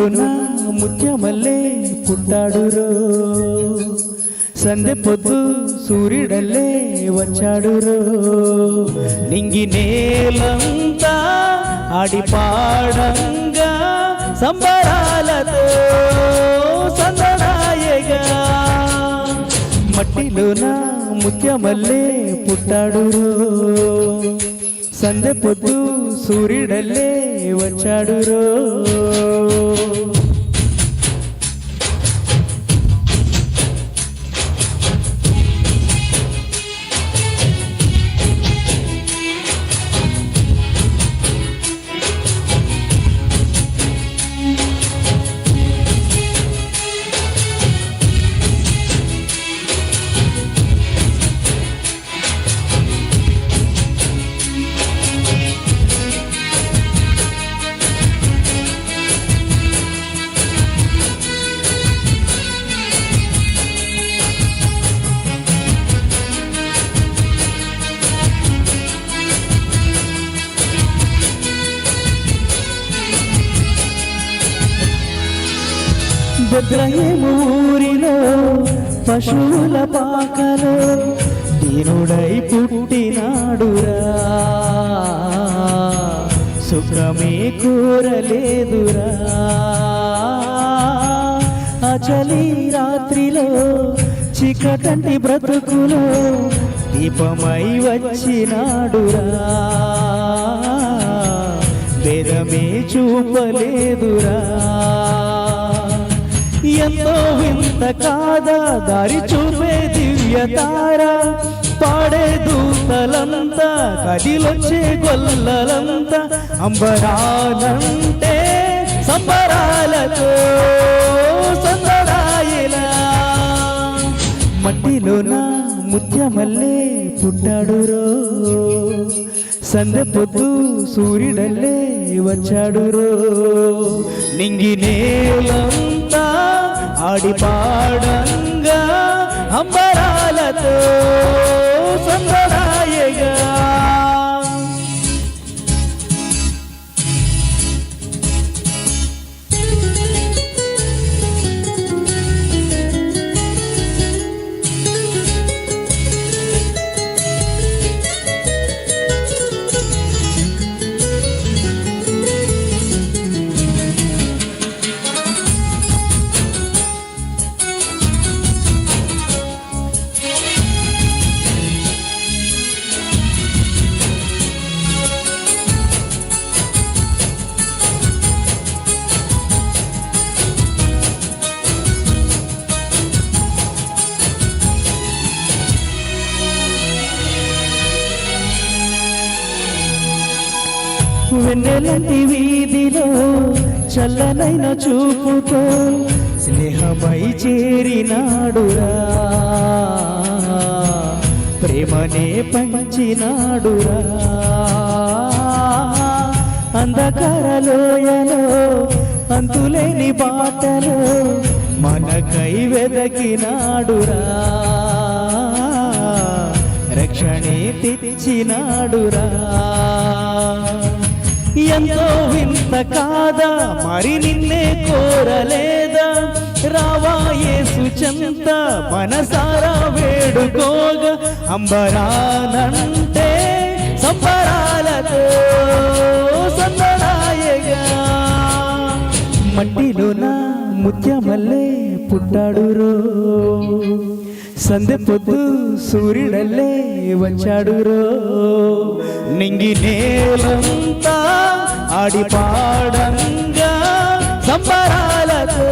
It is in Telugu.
మట్టిలోన ముత్యమల్లే పుట్టాడురో సందె పొద్దు సూర్యుడల్లే వచ్చాడురో నింగి నేలంతా ఆడిపాడంగా సంబరాలతో సందడాయగా మట్టిలోన ముత్యమల్లే పుట్టాడురో సందె పొద్దు సూర్యుడల్లే వచ్చాడురో బెత్లెహేమూరిలో పశువుల పాకలో దీనుడై పుట్టినాడురా సుఖమే కోరలేదురా అచలి రాత్రిలో చీకటంటి బ్రతుకులో దీపమై వచ్చినాడురా భేదమే చూపలేదురా ఎంతో వింత కాదా దారి చూపే దివ్య తార పాడే దూతలంతా కదిలొచ్చే గొల్లలంతా అంబరాలంటే సంబరాలతో సందడాయిలా మట్టిలోన ముత్యమల్లే పుట్టాడురో సందె పొద్దు సూర్యుడల్లే వచ్చాడురో నింగి నేలంతా ఆడిపాడంగా అంబరాలతో సందడాయగా వెన్నెలంటి వీధిలో చల్లనైన చూపుతో స్నేహమై చేరినాడురా ప్రేమనే పంచినాడురా అంధకారలోయలో అంతులేని బాటలో మనకై వెదకినాడురా రక్షణే తెచ్చినాడురా ఎంతో వింత కాదా మరి నిన్నే కోరలేదా రావా యేసు చెంత మనసారా వేడుకోగా అంబరానంటే సంబరాలతో సందడాయగా మట్టిలోన ముత్యమల్లే పుట్టాడురో సందె పొద్దు సూర్యుడల్లే వచ్చాడురో నింగి నేలంతా ఆడిపాడంగా సంబరాలతో